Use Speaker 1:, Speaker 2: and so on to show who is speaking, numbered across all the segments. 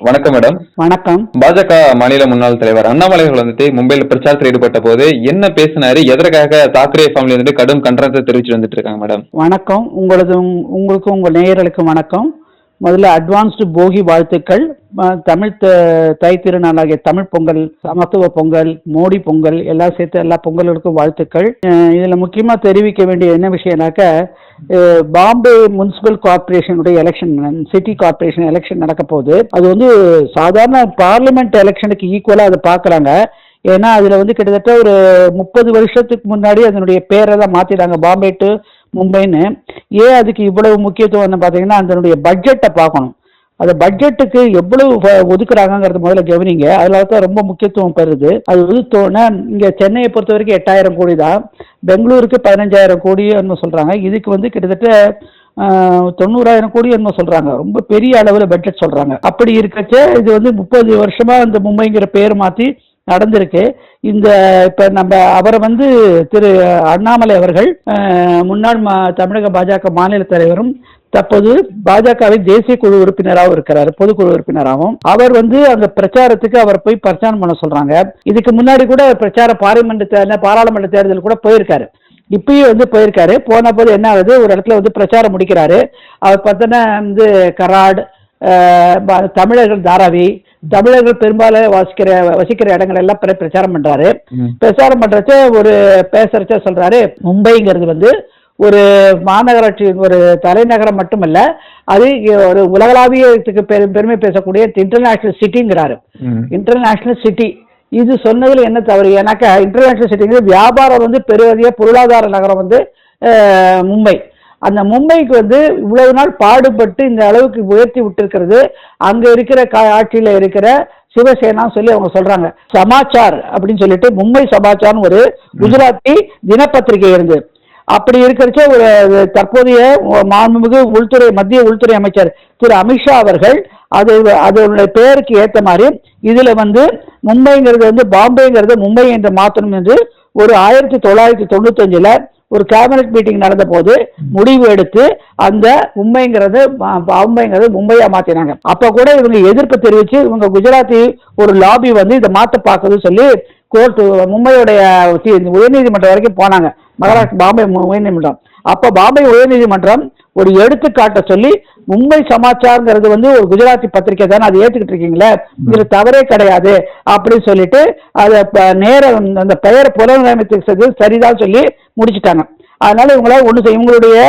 Speaker 1: வணக்கம் மேடம்.
Speaker 2: வணக்கம்.
Speaker 1: பாஜக மாநில முன்னாள் தலைவர் அண்ணாமலை வந்துட்டு மும்பையில் பிரச்சாரத்தில் ஈடுபட்ட போது என்ன பேசினாரு, எதற்காக தாக்கரே ஃபேமிலி வந்துட்டு கடும் கண்டனத்தை தெரிவிச்சு வந்துட்டு இருக்காங்க மேடம்?
Speaker 2: வணக்கம். உங்களுக்கும் உங்கள் நேயர்களுக்கும் வணக்கம். முதல்ல அட்வான்ஸ்டு போகி வாழ்த்துக்கள். தமிழ் தை திருநாளாகிய தமிழ் பொங்கல், சமத்துவ பொங்கல், மோடி பொங்கல் எல்லாம் சேர்த்து எல்லா பொங்கலுக்கும் வாழ்த்துக்கள். இதில் முக்கியமாக தெரிவிக்க வேண்டிய என்ன விஷயம்னாக்க, பாம்பே முனிசிபல் கார்பரேஷனுடைய எலெக்ஷன், சிட்டி கார்பரேஷன் எலெக்ஷன் நடக்க போகுது. அது வந்து சாதாரண பார்லிமெண்ட் எலெக்ஷனுக்கு ஈக்குவலாக அதை பார்க்குறாங்க. ஏன்னா அதில் வந்து கிட்டத்தட்ட ஒரு 30 வருஷத்துக்கு முன்னாடி அதனுடைய பேரை தான் மாற்றிட்டாங்க, பாம்பே டு மும்பைன்னு. ஏன் அதுக்கு இவ்வளவு முக்கியத்துவம் பார்த்தீங்கன்னா, அதனுடைய பட்ஜெட்டை பார்க்கணும். அந்த பட்ஜெட்டுக்கு எவ்வளவு ஒதுக்குறாங்கிறது முதல்ல கவனிங்க. அதில் தான் ரொம்ப முக்கியத்துவம் பெறுது. அது வந்து இங்கே சென்னையை பொறுத்த வரைக்கும் 8000 கோடி தான், பெங்களூருக்கு 15000 கோடின்னு சொல்கிறாங்க. இதுக்கு வந்து கிட்டத்தட்ட 90,000 கோடி என்ன சொல்கிறாங்க. ரொம்ப பெரிய அளவில் பட்ஜெட் சொல்கிறாங்க. அப்படி இருக்கச்ச இது வந்து 30 வருஷமாக இந்த மும்பைங்கிற பேர் மாற்றி நடந்திருக்கு. இந்த இப்ப நம்ம அவரை வந்து திரு அண்ணாமலை அவர்கள் முன்னாள் தமிழக பாஜக மாநில தலைவரும் தற்போது பாஜகவின் தேசிய குழு உறுப்பினராகவும் இருக்கிறார், பொதுக்குழு உறுப்பினராகவும். அவர் வந்து அந்த பிரச்சாரத்துக்கு அவர் போய் பிரச்சாரம் பண்ண சொல்றாங்க. இதுக்கு முன்னாடி கூட பாராளுமன்ற தேர்தல் கூட போயிருக்காரு. இப்பயும் வந்து போயிருக்காரு. போன போது என்ன ஆகுது, ஒரு இடத்துல வந்து பிரச்சாரம் முடிக்கிறாரு. அவர் பார்த்தோன்னா வந்து கராட், தமிழர்கள் தாராவி, தமிழர்கள் பெரும்பாலும் வசிக்கிற இடங்கள் எல்லாம் பிரச்சாரம் பண்றாரு. பிரச்சாரம் பண்றச்ச ஒரு பேசுறச்ச சொல்றாரு, மும்பைங்கிறது வந்து ஒரு மாநகராட்சி, ஒரு தலைநகரம் மட்டுமல்ல, அது ஒரு உலகளாவிய பெருமை பேசக்கூடிய இன்டர்நேஷனல் சிட்டிங்கிறாரு. இன்டர்நேஷனல் சிட்டி இது சொன்னதுல என்ன தவறு? ஏன்னாக்கா இன்டர்நேஷனல் சிட்டிங்கிறது வியாபாரம் வந்து பெரிய பொருளாதார நகரம் வந்து மும்பை. அந்த மும்பைக்கு வந்து இவ்வளவு நாள் பாடுபட்டு இந்த அளவுக்கு உயர்த்தி விட்டுருக்கிறது அங்க இருக்கிற ஆட்சியில இருக்கிற சிவசேனா சொல்லி அவங்க சொல்றாங்க. சமாச்சார் அப்படின்னு சொல்லிட்டு மும்பை சமாச்சார்னு ஒரு குஜராத்தி தினப்பத்திரிகை இருந்து. அப்படி இருக்கிறச்ச ஒரு தற்போதைய மாண்புமிகு மத்திய உள்துறை அமைச்சர் திரு அமித்ஷா அவர்கள் அதனுடைய பெயருக்கு ஏற்ற மாதிரி இதுல வந்து மும்பைங்கிறது வந்து பாம்பேங்கிறது மும்பை என்று மாற்றணும் என்று ஒரு 1995 ஒரு கேபினட் மீட்டிங் நடந்த போது முடிவு எடுத்து அந்த மும்பைங்கிறது மும்பையா மாத்தினாங்க. அப்ப கூட இவங்க எதிர்ப்பு தெரிவிச்சு இவங்க குஜராத்தி ஒரு லாபி வந்து இதை மாத்த பார்க்குதுன்னு சொல்லி கோர்ட்டு மும்பையுடைய உயர்நீதிமன்றம் வரைக்கும் போனாங்க. மகாராஷ்டிரா பாம்பே உயர்நீதிமன்றம். அப்ப பாம்பே உயர்நீதிமன்றம் ஒரு எடுத்துக்காட்ட சொல்லி மும்பை சமாச்சாரங்கிறது வந்து ஒரு குஜராத்தி பத்திரிகை தானே, அதை ஏற்றுக்கிட்டு இருக்கீங்களே, இதுல தவறே கிடையாது அப்படின்னு சொல்லிட்டு அதை அந்த பெயரை புலனமைத்து சரிதான் சொல்லி முடிச்சுட்டாங்க. அதனால இவங்களுடைய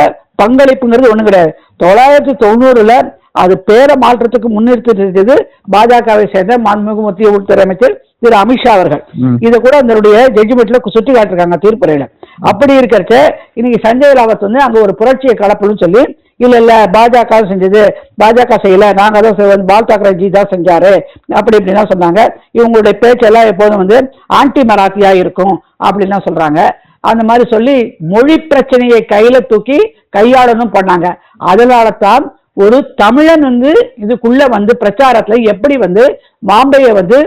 Speaker 2: பங்களிப்புங்கிறது ஒண்ணு கிடையாது. 1990 அது பேரை மாற்றத்துக்கு முன்னிறுத்திட்டு பாஜகவை சேர்ந்த மாண்புமிகு மத்திய உள்துறை அமைச்சர் திரு அமித்ஷா அவர்கள் இதை கூட அதனுடைய ஜட்ஜ்மெண்ட்ல சுட்டி காட்டிருக்காங்க தீர்ப்புரையில. அப்படி இருக்கிறச்ச இன்னைக்கு சஞ்சய் ராவத் வந்து அங்க ஒரு புரட்சியை கலப்பணும்னு சொல்லி இல்ல பாஜக செஞ்சது, பாஜக செய்யல, நாங்க தான் பால் தாக்கரேஜி தான் செஞ்சாரு அப்படி இப்படின்னா சொன்னாங்க. இவங்களுடைய பேச்செல்லாம் எப்போதும் வந்து ஆன்டி மராத்தியா இருக்கும் அப்படின்னா சொல்றாங்க. அந்த மாதிரி சொல்லி மொழி பிரச்சனையை கையில தூக்கி கையாளணும் பண்ணாங்க. அதனால தான் ஒரு தமிழன் வந்து இதுக்குள்ள வந்து பிரச்சாரத்துல எப்படி வந்து பாம்பேயை வந்து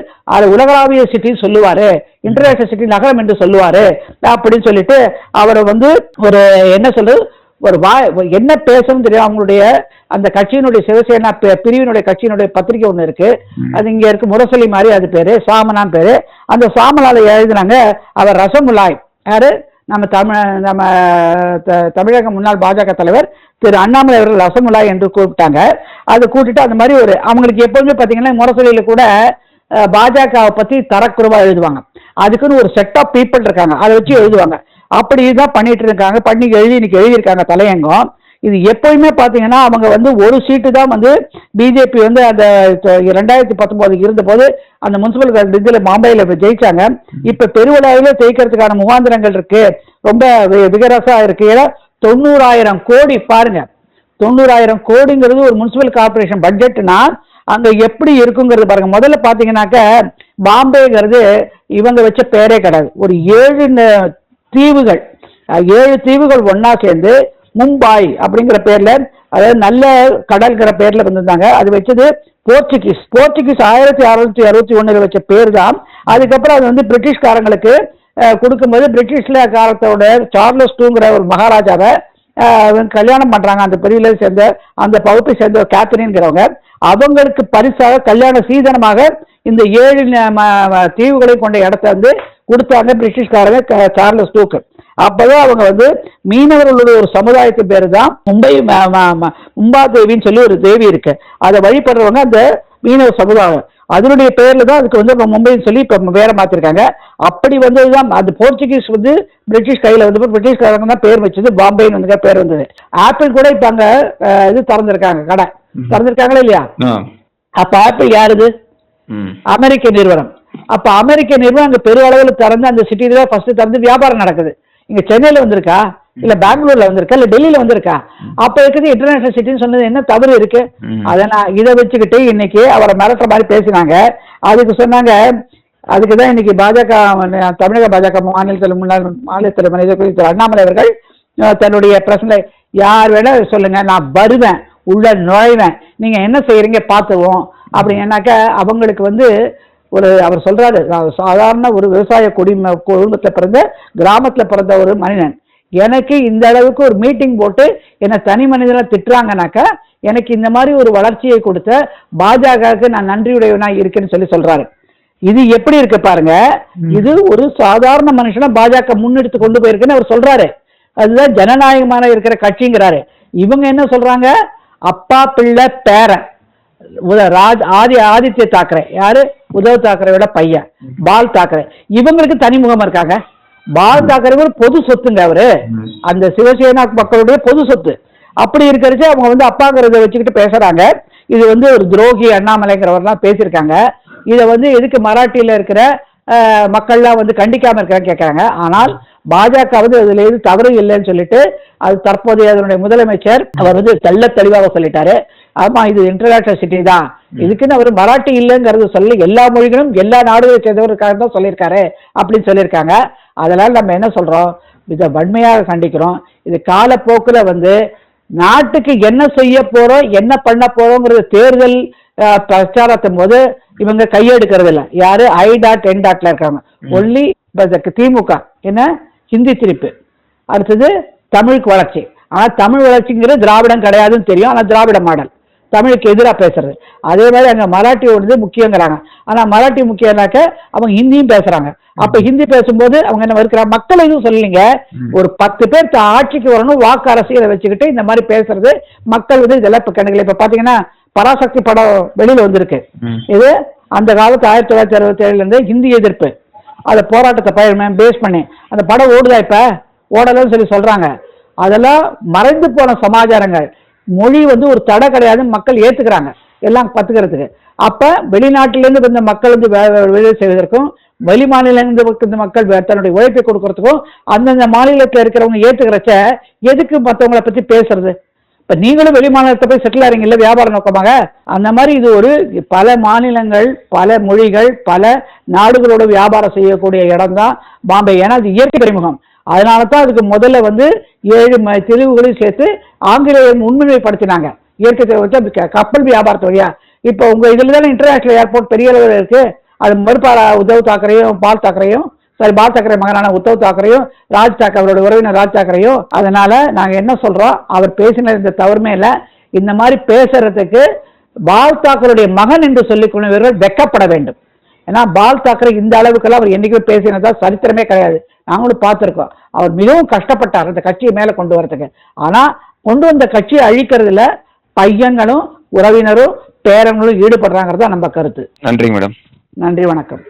Speaker 2: உலகளாவிய சிட்டி சொல்லுவாரு, இன்டர்நேஷனல் சிட்டி நகரம் என்று சொல்லுவாரு அப்படின்னு சொல்லிட்டு அவரை வந்து ஒரு என்ன சொல்றது, என்ன பேசணும் தெரியும். அவங்களுடைய அந்த கட்சியினுடைய சிவசேனா பிரிவினுடைய கட்சியினுடைய பத்திரிகை ஒண்ணு இருக்கு, அது இங்க இருக்கு, முரசொலி மாதிரி, அது பேரு சாமனான் பேரு. அந்த சாமனால எழுதினாங்க அவர் ரசமுலாய். யாரு? நம்ம தமிழக முன்னாள் பாஜக தலைவர் திரு அண்ணாமலை அவர்கள் ரசமுலாய் என்று கூப்பிட்டாங்க. அது கூட்டிட்டு அந்த மாதிரி ஒரு அவங்களுக்கு எப்பவுமே பாத்தீங்கன்னா முரசொலியில கூட பாஜகவை பத்தி தரக்குறைவா எழுதுவாங்க. அதுக்குன்னு ஒரு செட் ஆஃப் பீப்புள் இருக்காங்க, அதை வச்சு எழுதுவாங்க. அப்படிதான் பண்ணிட்டு இருக்காங்க. இன்னைக்கு எழுதியிருக்காங்க தலையங்கம். இது எப்பயுமே பாத்தீங்கன்னா அவங்க வந்து ஒரு சீட்டு தான் வந்து பிஜேபி வந்து அந்த 2019 இருந்த போது அந்த முனிசிபல் இதுல பாம்பேல ஜெயிச்சாங்க. இப்ப பெருவளவில் ஜெயிக்கிறதுக்கான முகாந்திரங்கள் இருக்கு, ரொம்ப விகரசா இருக்கு. 90,000 கோடி பாருங்க, 90,000 கோடிங்கிறது ஒரு முனிசிபல் கார்பரேஷன் பட்ஜெட்னா அங்க எப்படி இருக்குங்கிறது பாருங்க. முதல்ல பாத்தீங்கன்னாக்க பாம்பேங்கிறது இவங்க வச்ச பேரே கிடையாது. ஒரு 7 தீவுகள் ஒன்னா சேர்ந்து மும்பாய் அப்படிங்கிற பேர்ல, அதாவது நல்ல கடல்கிற பேர்ல வந்திருந்தாங்க. அது வச்சது போர்ச்சுகீஸ் 1661 வச்ச பேர் தான். அதுக்கப்புறம் அது வந்து பிரிட்டிஷ்காரங்களுக்கு கொடுக்கும்போது பிரிட்டிஷ்ல காலத்தோட சார்லஸ் 2ங்கிற ஒரு மகாராஜாவை கல்யாணம் பண்றாங்க. அந்த பிரிவுல சேர்ந்த அந்த வகுப்பை சேர்ந்த கேத்ரின்ங்கிறவங்க அவங்களுக்கு பரிசாக கல்யாண சீதனமாக இந்த 7 தீவுகளை கொண்ட இடத்த வந்து கொடுத்தாங்க பிரிட்டிஷ்காரங்க சார்லஸ் டூக்கு. அப்பதான் அவங்க வந்து மீனவர்களுடைய ஒரு சமுதாயத்து பேரு தான் மும்பா தேவின்னு சொல்லி ஒரு தேவி இருக்கு. அதை வழிபடுறவங்க அந்த மீனவ சமுதாயம். அதனுடைய பேர்ல தான் அதுக்கு வந்து மும்பைன்னு சொல்லி இப்ப வேற மாத்திருக்காங்க. அப்படி வந்ததுதான் அந்த போர்ச்சுகீஸ் வந்து பிரிட்டிஷ் கையில வந்து பிரிட்டிஷ்காரங்க தான் பேர் வச்சது பாம்பேன்னு வந்து பேர் வந்தது. ஆப்பிள் கூட இப்ப அங்க இது திறந்திருக்காங்க, கடை திறந்திருக்காங்களா இல்லையா? அப்ப ஆப்பிள் யாருது? அமெரிக்க நிறுவனம். அப்ப அமெரிக்க நிறுவனம் அங்க பெருளவில் திறந்து அந்த சிட்டியில ஃபர்ஸ்ட் திறந்து வியாபாரம் நடக்குது. இங்க சென்னையில வந்திருக்கா, இல்ல பெங்களூர்ல வந்திருக்கா, இல்ல டெல்லியில வந்திருக்கா? அப்ப இருக்குது இன்டர்நேஷனல் சிட்டின்னு சொன்னது என்ன தவறு இருக்கு? அதை நான் இதை வச்சுக்கிட்டு இன்னைக்கு அவரை மிரட்டுற மாதிரி பேசினாங்க. அதுக்கு சொன்னாங்க, அதுக்குதான் இன்னைக்கு பாஜக தமிழக பாஜக மாநில தலைவர் திரு அண்ணாமலை அவர்கள் தன்னுடைய பிரச்சனை யார் வேணா சொல்லுங்க, நான் வருவேன், உள்ள நுழைவேன், நீங்க என்ன செய்யறீங்க பார்த்துவோம் அப்படின்னாக்க அவங்களுக்கு வந்து அவர் சொல்றாரு, சாதாரண ஒரு விவசாய குடும்பத்தில் பிறந்த கிராமத்துல பிறந்த ஒரு மனிதன், எனக்கு இந்த அளவுக்கு ஒரு மீட்டிங் போட்டு என்னை தனி மனிதனை திட்டுறாங்கனாக்கா எனக்கு இந்த மாதிரி ஒரு வளர்ச்சியை கொடுத்த பாஜகவுக்கு நான் நன்றியுடையவனா இருக்கேன்னு சொல்றாரு. இது எப்படி இருக்கு பாருங்க. இது ஒரு சாதாரண மனுஷனை பாஜக முன்னெடுத்து கொண்டு போயிருக்குன்னு அவர் சொல்றாரு. அதுதான் ஜனநாயகமான இருக்கிற கட்சிங்கிறாரு. இவங்க என்ன சொல்றாங்க, அப்பா பிள்ளை பேரன் ஆதித்ய தாக்கரே, யாரு உத்தவ் தாக்கரேயோட பையன் பால் தாக்கரே, இவங்களுக்கு தனிமுகம் இருக்காங்க. பால் தாக்கரே ஒரு பொது சொத்துங்க, அவரு அந்த சிவசேனா மக்களுடைய பொது சொத்து. அப்படி இருக்கிறச்சு அவங்க வந்து அப்பாங்கிறத வச்சுக்கிட்டு பேசுறாங்க. இது வந்து ஒரு துரோகி அண்ணாமலைங்கிறவர்லாம் பேசியிருக்காங்க. இதை வந்து எதுக்கு மராட்டியில இருக்கிற மக்கள்லாம் வந்து கண்டிக்காம இருக்கிறான்னு கேட்கறாங்க. ஆனால் பாஜக வந்து அதுல எது தவறு இல்லைன்னு சொல்லிட்டு அது தற்போதைய அதனுடைய முதலமைச்சர் அவர் வந்து தெள்ள தெளிவாக சொல்லிட்டாரு. ஆமா, இது இன்டர்நேஷனல் சிட்டி தான், இதுக்குன்னு அவர் மராட்டி இல்லைங்கிறது சொல்லி எல்லா மொழிகளும் எல்லா நாடுகளை சேர்ந்தவருக்காக தான் சொல்லியிருக்காரு அப்படின்னு சொல்லியிருக்காங்க. அதனால நம்ம என்ன சொல்றோம், இதை வன்மையாக கண்டிக்கிறோம். இது காலப்போக்கில் வந்து நாட்டுக்கு என்ன செய்ய போறோம், என்ன பண்ண போறோங்கிறது தேர்தல் பிரச்சாரத்தின் போது இவங்க கையெடுக்கிறது இல்லை. யாரு I.N.ல இருக்காங்க. ஒன்லி திமுக என்ன ஹிந்தி திருப்பு, அடுத்தது தமிழுக்கு வளர்ச்சி. ஆனா தமிழ் வளர்ச்சிங்கிறது திராவிடம் கிடையாதுன்னு தெரியும். ஆனா திராவிட மாடல் தமிழுக்கு எதிராக பேசுறது. அதே மாதிரி அங்க மராட்டி ஒன்று முக்கியங்கிறாங்க. ஆனா மராட்டி முக்கியம்னாக்க அவங்க ஹிந்தியும் பேசுறாங்க. அப்ப ஹிந்தி பேசும்போது அவங்க என்ன இருக்கிறாங்க, மக்கள் எதுவும் சொல்லலைங்க. ஒரு 10 பேர் ஆட்சிக்கு வரணும் வாக்கு அரசியலை வச்சுக்கிட்டு இந்த மாதிரி பேசுறது மக்கள் வந்து இதெல்லாம் இப்ப கண்டுக்கல. இப்ப பாத்தீங்கன்னா பராசக்தி படம் வெளியில வந்திருக்கு. இது அந்த காலத்து 1967 இருந்து ஹிந்தி எதிர்ப்பு அந்த போராட்டத்தை பேஸ் பண்ணி அந்த படம் ஓடுதா, இப்ப ஓடலன்னு சொல்றாங்க. அதெல்லாம் மறைந்து போன சமாச்சாரங்கள். மொழி வந்து ஒரு தடை கிடையாது, மக்கள் ஏத்துக்கிறாங்க எல்லாம் கத்துக்கிறதுக்கு. அப்ப வெளிநாட்டிலிருந்து வந்த மக்கள் வந்து வேலை செய்வதற்கும் வெளி மாநிலத்திலிருந்து மக்கள் தன்னுடைய உழைப்பை கொடுக்கறதுக்கும் அந்தந்த மாநிலத்தில் இருக்கிறவங்க ஏத்துக்கிறச்ச எதுக்கு மற்றவங்களை பத்தி பேசுறது? இப்ப நீங்களும் வெளி மாநிலத்தை போய் செட்டில் ஆறீங்கல்ல வியாபார நோக்கமாக. அந்த மாதிரி இது ஒரு பல மாநிலங்கள், பல மொழிகள், பல நாடுகளோட வியாபாரம் செய்யக்கூடிய இடம் தான் பாம்பே. ஏன்னா அது இயற்கை துறைமுகம். அதனால தான் அதுக்கு முதல்ல வந்து 7 தெருவுகளையும் சேர்த்து ஆங்கிலேயர் முன்னிலைப்படுத்தினாங்க. இயற்கை துறை கப்பல் வியாபாரத்து வழியா. இப்போ உங்க இதுல தானே இன்டர்நேஷனல் ஏர்போர்ட் பெரிய அளவில் இருக்கு. அது மறுபாரா உத்தவ் தாக்கரேயும் பால் தாக்கரேயும் பால் தாக்கரே மகனான உத்தவ் தாக்கரேயும் ராஜ் தாக்கரே அவரோட உறவினர் ராஜ் தாக்கரேயும். அதனால நாங்க என்ன சொல்றோம், அவர் பேசின இந்த தவறுமே இல்லை. இந்த மாதிரி பேசுறதுக்கு பால் தாக்கருடைய மகன் என்று சொல்லிக் கொண்டவர்கள் வெக்கப்பட வேண்டும். ஏன்னா பால் தாக்கரே இந்த அளவுக்கெல்லாம் அவர் என்னைக்குமே பேசினதா சரித்திரமே கிடையாது. நாங்களும் பார்த்துருக்கோம். அவர் மிகவும் கஷ்டப்பட்டார் இந்த கட்சியை மேல கொண்டு வரதுக்கு. ஆனா கொண்டு வந்த கட்சியை அழிக்கிறதுல பையன்களும் உறவினரும் பேரங்களும் ஈடுபடுறாங்கிறதா நம்ம கருத்து.
Speaker 1: நன்றி மேடம்.
Speaker 2: நன்றி, வணக்கம்.